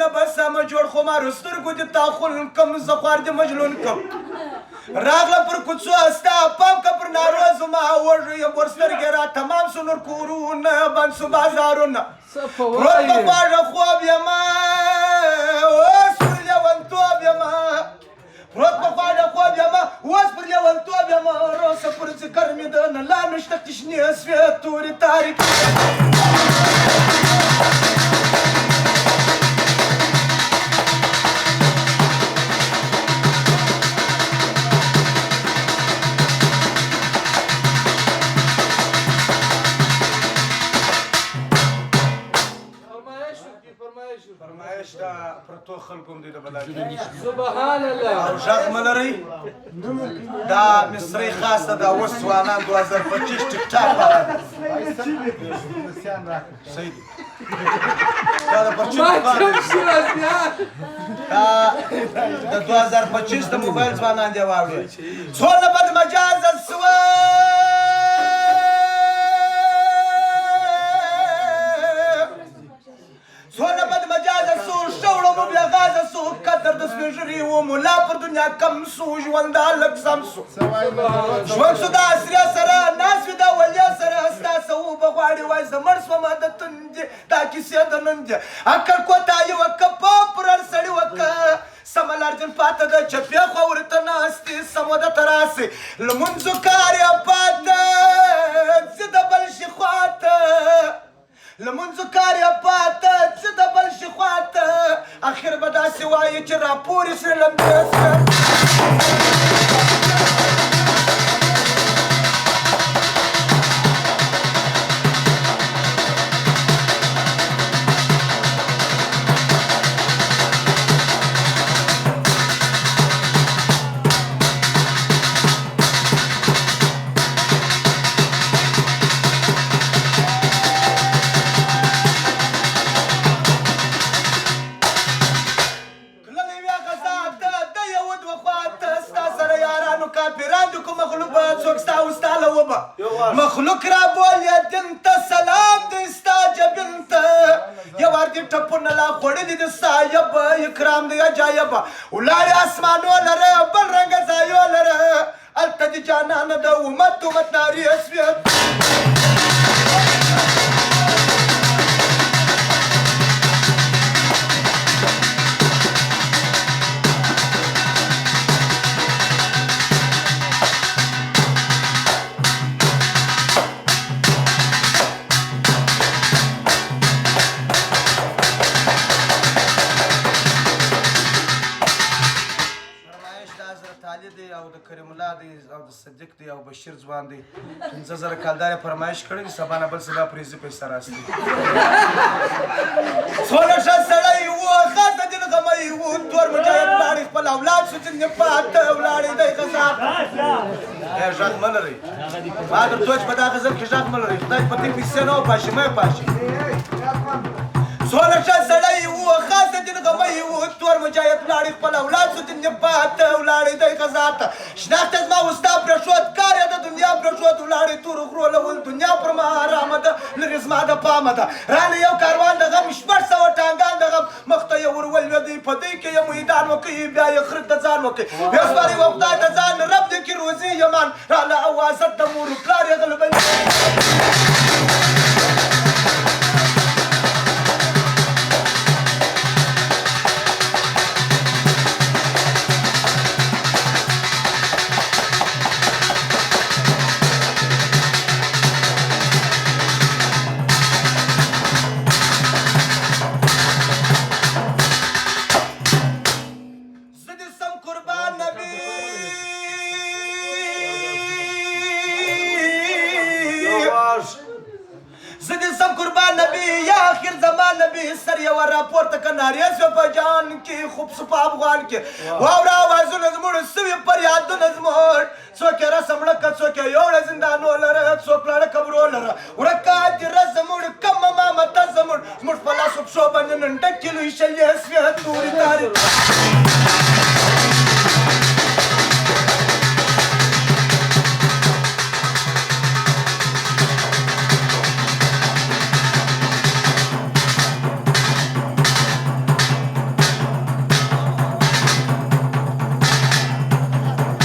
نه به سمه جوړ خو ما سترګو دې تاخون کم زه خوار دې مجنون کم راغله پر کوڅو ستا پام که پر ناروزو ما وږی یم ورسترګې را تمام سو نور کورونه بند سو بازارونه پروت په خواږه خوب یمه اوس پر لیونتوب یمه پروت په خواږه خوب یمه اوس پر لیونتوب یمه روسه پر ذکر مې ده نه لا نشته تشنې سوې تورې تاریکې فرمایش دا پرتو خلکو هم دی د بلا سبحان الله او غږ مه لرئ دا مصرۍ خاص ده دا اوس ځوانان 2025 ټیک ټاک والا ده صحیح دی دا د پرچون دا د 2025 د موبایل ځوانان دی واورئ څونه بد مجازه سوه څونه بد مجازه سو شوړو مو بیا غازه سو قدر د سپین ږیري و ملا پر دنیا کم سو ژوند هلک سم سو ژوند سو د عصریا سره ناست وي د اولیا سره ستا څه اوبه غواړي وایي زه مړ سومه د تندې دا کیسې د نن دي عقل کوتاهي وکړه پاپ پر هر سړي وکړه سمه لارجن پاته ده چپې خوا ورته ناستې سمه ده ته راسې لمونځو کار یې پاته ځه د بل شي خواته لمونځو کار یې پاته څه د بل شي خواته اخر به داسې وایي چې راپورې سره لمبې سره مخلوق را بولې دین ته سلام دی ستا جبین ته یو وار دې ټپونه لا خوړلي د صایب اکرام دی عجایبه ولاړې اسمانو لره بل رنګه ځایو لره هلته دې جانانه د امت نارې سوې او د کریم الله دی او د صدیق دی او بشیر ځوان دی 15000 کالدار فرمایش کړی سبا نه بل سبا پریزي پیسې راستي څونه ښه سړی و خاصه دین غمای و تور مجاهد لاړې خپل اولاد شو چې نه پاته ولاړې دی غزا ژغ مه لرئ ما درته وویل چې په دا غزل کې ژغ مه لرئ خدای په دې پیسې نه وپاشي مه یې پاشي څونه ښه سړی و خاصه دین غمای و تور مجاهد لاړې خپل اولاد شو چې نه پاته ولاړې دی غزا ته شناخته زما وستا پرېښود کار یې د دنیا پرېښود ولاړې تورو غرو لول دنیا پر ما حرامه ده لرې زما د پامه ده رانه یو کاروان د غم 600 ټانګان د غم مخ ته یې ور ولوېدی په دې کې یې میدان وکړي بیا یې خرد د ځان وکړي بیا سپاري و خدای ته ځان رب دې کې روزي یمان راله اوازت د مور پلار یې غلبوي راپورته که نارې سوه په جان کې خوب سو په افغان کې واوره اوازونه زموږ سوي فریادونه زموږ څوک یې رسم ړکه څوک یې یوړه زندانو لره څوک لاړه قبرو لره ورکه دېره زموږ کمه مامته زموږ په لاسو پښو باندې نن ډکې لوی شلې سوې تورې تارې